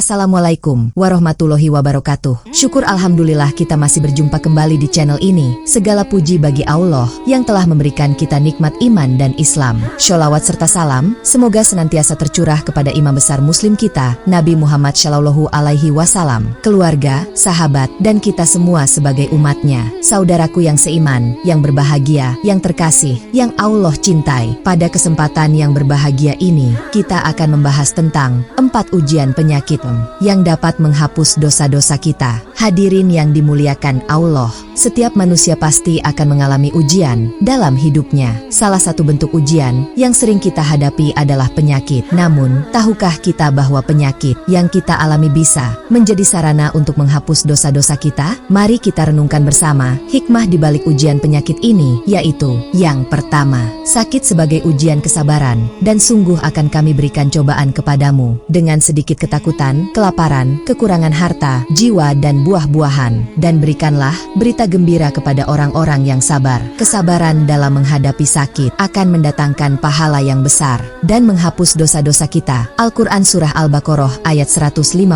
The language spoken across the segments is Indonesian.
Assalamualaikum warahmatullahi wabarakatuh. Syukur alhamdulillah kita masih berjumpa kembali di channel ini. Segala puji bagi Allah yang telah memberikan kita nikmat iman dan Islam. Sholawat serta salam semoga senantiasa tercurah kepada imam besar muslim kita, Nabi Muhammad Shallallahu Alaihi Wasallam, keluarga, sahabat, dan kita semua sebagai umatnya. Saudaraku yang seiman, yang berbahagia, yang terkasih, yang Allah cintai. Pada kesempatan yang berbahagia ini, kita akan membahas tentang 4 ujian penyakit yang dapat menghapus dosa-dosa kita. Hadirin yang dimuliakan Allah, setiap manusia pasti akan mengalami ujian dalam hidupnya. Salah satu bentuk ujian yang sering kita hadapi adalah penyakit. Namun, tahukah kita bahwa penyakit yang kita alami bisa menjadi sarana untuk menghapus dosa-dosa kita? Mari kita renungkan bersama hikmah di balik ujian penyakit ini, yaitu yang pertama, sakit sebagai ujian kesabaran, dan sungguh akan kami berikan cobaan kepadamu dengan sedikit ketakutan, kelaparan, kekurangan harta, jiwa, dan buah-buahan. Dan berikanlah berita gembira kepada orang-orang yang sabar. Kesabaran dalam menghadapi sakit akan mendatangkan pahala yang besar dan menghapus dosa-dosa kita. Al-Quran Surah Al-Baqarah ayat 155.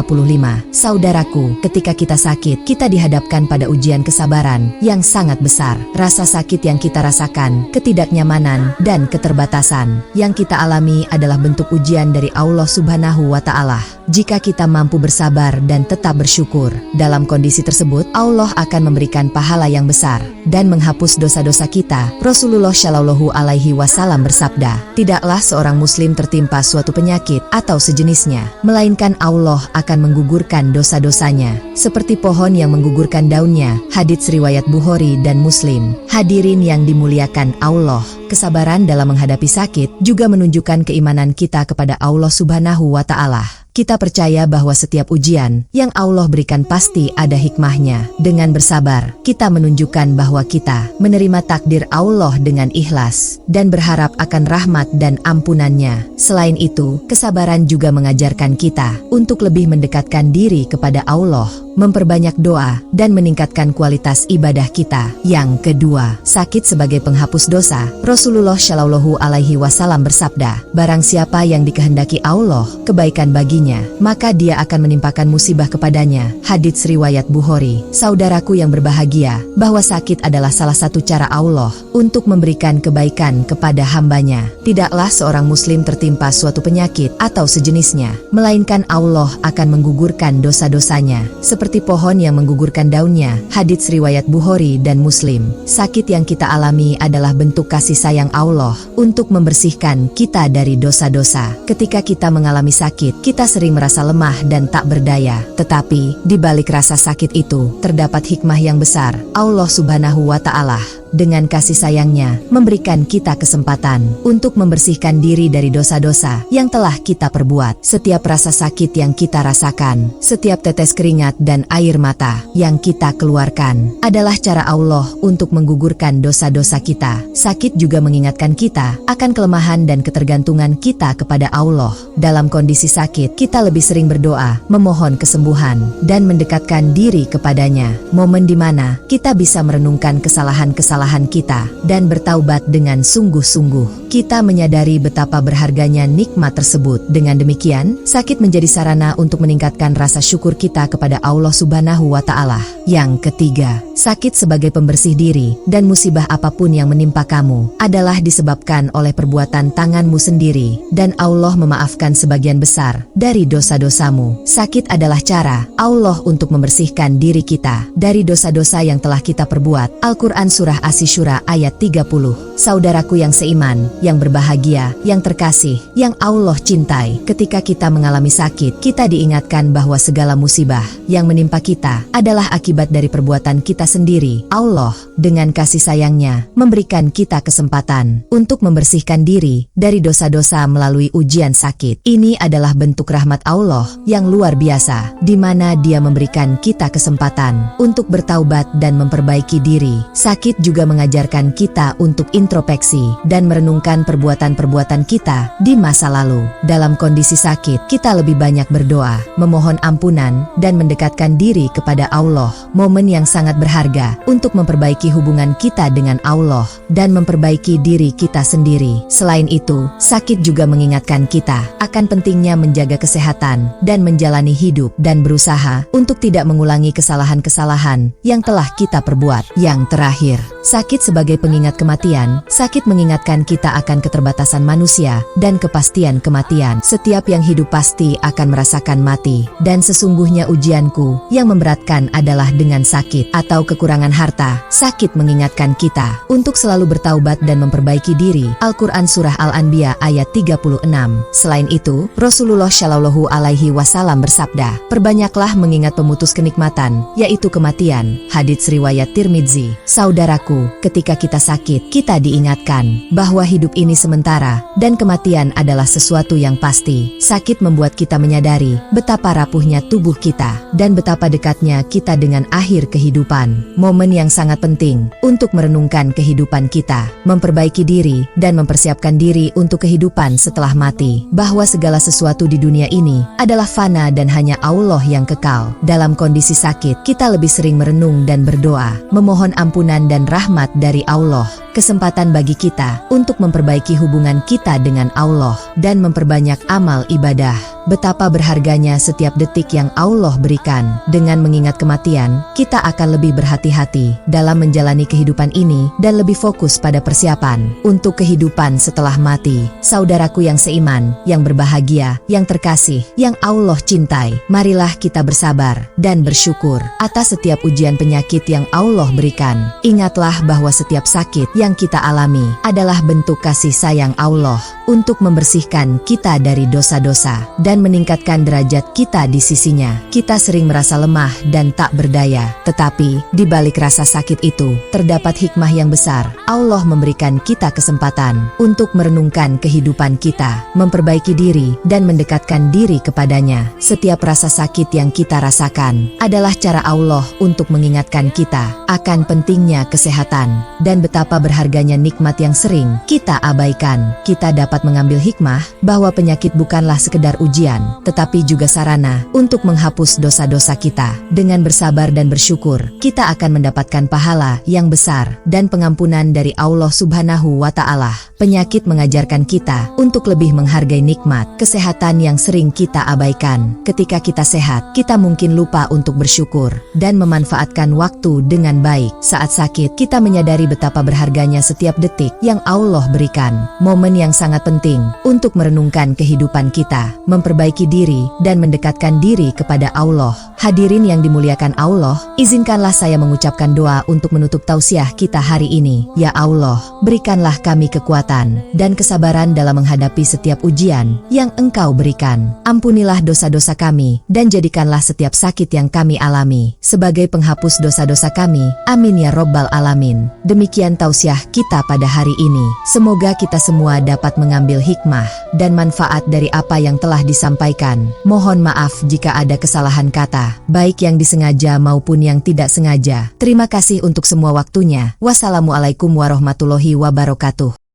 Saudaraku, ketika kita sakit, kita dihadapkan pada ujian kesabaran yang sangat besar. Rasa sakit yang kita rasakan, ketidaknyamanan, dan keterbatasan yang kita alami adalah bentuk ujian dari Allah Subhanahu wa Ta'ala. Jika kita mampu bersabar dan tetap bersyukur, dalam kondisi tersebut Allah akan memberikan pahala yang besar dan menghapus dosa-dosa kita. Rasulullah Shallallahu Alaihi Wasallam bersabda, tidaklah seorang muslim tertimpa suatu penyakit atau sejenisnya, melainkan Allah akan menggugurkan dosa-dosanya seperti pohon yang menggugurkan daunnya. Hadits riwayat Bukhari dan Muslim. Hadirin yang dimuliakan Allah, kesabaran dalam menghadapi sakit juga menunjukkan keimanan kita kepada Allah Subhanahu wa Ta'ala. Kita percaya bahwa setiap ujian yang Allah berikan pasti ada hikmahnya. Dengan bersabar, kita menunjukkan bahwa kita menerima takdir Allah dengan ikhlas dan berharap akan rahmat dan ampunannya. Selain itu, kesabaran juga mengajarkan kita untuk lebih mendekatkan diri kepada Allah, memperbanyak doa, dan meningkatkan kualitas ibadah kita. Yang kedua, sakit sebagai penghapus dosa. Rasulullah Shallallahu Alaihi Wasallam bersabda, barang siapa yang dikehendaki Allah kebaikan baginya, maka dia akan menimpakan musibah kepadanya. Hadits riwayat Bukhari. Saudaraku yang berbahagia, bahwa sakit adalah salah satu cara Allah untuk memberikan kebaikan kepada hambanya. Tidaklah seorang muslim tertimpa suatu penyakit atau sejenisnya, melainkan Allah akan menggugurkan dosa-dosanya seperti pohon yang menggugurkan daunnya. Hadits riwayat Bukhari dan Muslim. Sakit yang kita alami adalah bentuk kasih sayang Allah untuk membersihkan kita dari dosa-dosa. Ketika kita mengalami sakit, kita sering merasa lemah dan tak berdaya. Tetapi, di balik rasa sakit itu, terdapat hikmah yang besar. Allah Subhanahu wa Ta'ala dengan kasih sayangnya memberikan kita kesempatan untuk membersihkan diri dari dosa-dosa yang telah kita perbuat. Setiap rasa sakit yang kita rasakan, setiap tetes keringat dan air mata yang kita keluarkan adalah cara Allah untuk menggugurkan dosa-dosa kita. Sakit juga mengingatkan kita akan kelemahan dan ketergantungan kita kepada Allah. Dalam kondisi sakit, kita lebih sering berdoa, memohon kesembuhan, dan mendekatkan diri kepadanya. Momen di mana kita bisa merenungkan kesalahan-kesalahan kita dan bertaubat dengan sungguh-sungguh. Kita menyadari betapa berharganya nikmat tersebut. Dengan demikian, sakit menjadi sarana untuk meningkatkan rasa syukur kita kepada Allah Subhanahu wa Ta'ala. Yang ketiga, sakit sebagai pembersih diri, dan musibah apapun yang menimpa kamu adalah disebabkan oleh perbuatan tanganmu sendiri, dan Allah memaafkan sebagian besar dari dosa-dosamu. Sakit adalah cara Allah untuk membersihkan diri kita dari dosa-dosa yang telah kita perbuat. Al-Quran Surah Asy-Syura ayat 30. Saudaraku yang seiman, yang berbahagia, yang terkasih, yang Allah cintai, ketika kita mengalami sakit, kita diingatkan bahwa segala musibah yang menimpa kita adalah akibat dari perbuatan kita kita sendiri. Allah, dengan kasih sayangnya, memberikan kita kesempatan untuk membersihkan diri dari dosa-dosa melalui ujian sakit. Ini adalah bentuk rahmat Allah yang luar biasa, di mana Dia memberikan kita kesempatan untuk bertaubat dan memperbaiki diri. Sakit juga mengajarkan kita untuk introspeksi dan merenungkan perbuatan-perbuatan kita di masa lalu. Dalam kondisi sakit, kita lebih banyak berdoa, memohon ampunan, dan mendekatkan diri kepada Allah. Momen yang sangat berharga untuk memperbaiki hubungan kita dengan Allah dan memperbaiki diri kita sendiri. Selain itu, sakit juga mengingatkan kita akan pentingnya menjaga kesehatan dan menjalani hidup dan berusaha untuk tidak mengulangi kesalahan-kesalahan yang telah kita perbuat. Yang terakhir, sakit sebagai pengingat kematian. Sakit mengingatkan kita akan keterbatasan manusia dan kepastian kematian. Setiap yang hidup pasti akan merasakan mati, dan sesungguhnya ujianku yang memberatkan adalah dengan sakit atau kekurangan harta. Sakit mengingatkan kita untuk selalu bertaubat dan memperbaiki diri. Al-Quran Surah Al-Anbiya ayat 36. Selain itu, Rasulullah Shallallahu Alaihi Wasallam bersabda, perbanyaklah mengingat pemutus kenikmatan, yaitu kematian. Hadits riwayat Tirmidzi. Saudaraku, ketika kita sakit, kita diingatkan bahwa hidup ini sementara dan kematian adalah sesuatu yang pasti. Sakit membuat kita menyadari betapa rapuhnya tubuh kita dan betapa dekatnya kita dengan akhir kehidupan. Momen yang sangat penting untuk merenungkan kehidupan kita, memperbaiki diri, dan mempersiapkan diri untuk kehidupan setelah mati. Bahwa segala sesuatu di dunia ini adalah fana dan hanya Allah yang kekal. Dalam kondisi sakit, kita lebih sering merenung dan berdoa, memohon ampunan dan rahmat dari Allah. Kesempatan bagi kita untuk memperbaiki hubungan kita dengan Allah dan memperbanyak amal ibadah. Betapa berharganya setiap detik yang Allah berikan. Dengan mengingat kematian, kita akan lebih berhati-hati dalam menjalani kehidupan ini dan lebih fokus pada persiapan untuk kehidupan setelah mati. Saudaraku yang seiman, yang berbahagia, yang terkasih, yang Allah cintai, marilah kita bersabar dan bersyukur atas setiap ujian penyakit yang Allah berikan. Ingatlah bahwa setiap sakit yang kita alami adalah bentuk kasih sayang Allah untuk membersihkan kita dari dosa-dosa dan meningkatkan derajat kita di sisinya. Kita sering merasa lemah dan tak berdaya, tetapi di balik rasa sakit itu terdapat hikmah yang besar. Allah memberikan kita kesempatan untuk merenungkan kehidupan kita, memperbaiki diri, dan mendekatkan diri kepadanya. Setiap rasa sakit yang kita rasakan adalah cara Allah untuk mengingatkan kita akan pentingnya kesehatan dan betapa berharganya nikmat yang sering kita abaikan. Kita dapat mengambil hikmah bahwa penyakit bukanlah sekedar ujian, tetapi juga sarana untuk menghapus dosa-dosa kita. Dengan bersabar dan bersyukur, kita akan mendapatkan pahala yang besar dan pengampunan dari Allah Subhanahu wa Ta'ala. Penyakit mengajarkan kita untuk lebih menghargai nikmat kesehatan yang sering kita abaikan. Ketika kita sehat, kita mungkin lupa untuk bersyukur dan memanfaatkan waktu dengan baik. Saat sakit, kita menyadari betapa berharganya setiap detik yang Allah berikan. Momen yang sangat penting untuk merenungkan kehidupan kita, memperbaiki diri, dan mendekatkan diri kepada Allah. Hadirin yang dimuliakan Allah, izinkanlah saya mengucapkan doa untuk menutup tausiah kita hari ini. Ya Allah, berikanlah kami kekuatan dan kesabaran dalam menghadapi setiap ujian yang Engkau berikan. Ampunilah dosa-dosa kami dan jadikanlah setiap sakit yang kami alami sebagai penghapus dosa-dosa kami. Amin ya Robbal Alamin. Demikian tausiah kita pada hari ini. Semoga kita semua dapat mengambil hikmah dan manfaat dari apa yang telah disampaikan. Mohon maaf jika ada kesalahan kata, baik yang disengaja maupun yang tidak sengaja. Terima kasih untuk semua waktunya. Wassalamualaikum warahmatullahi wabarakatuh.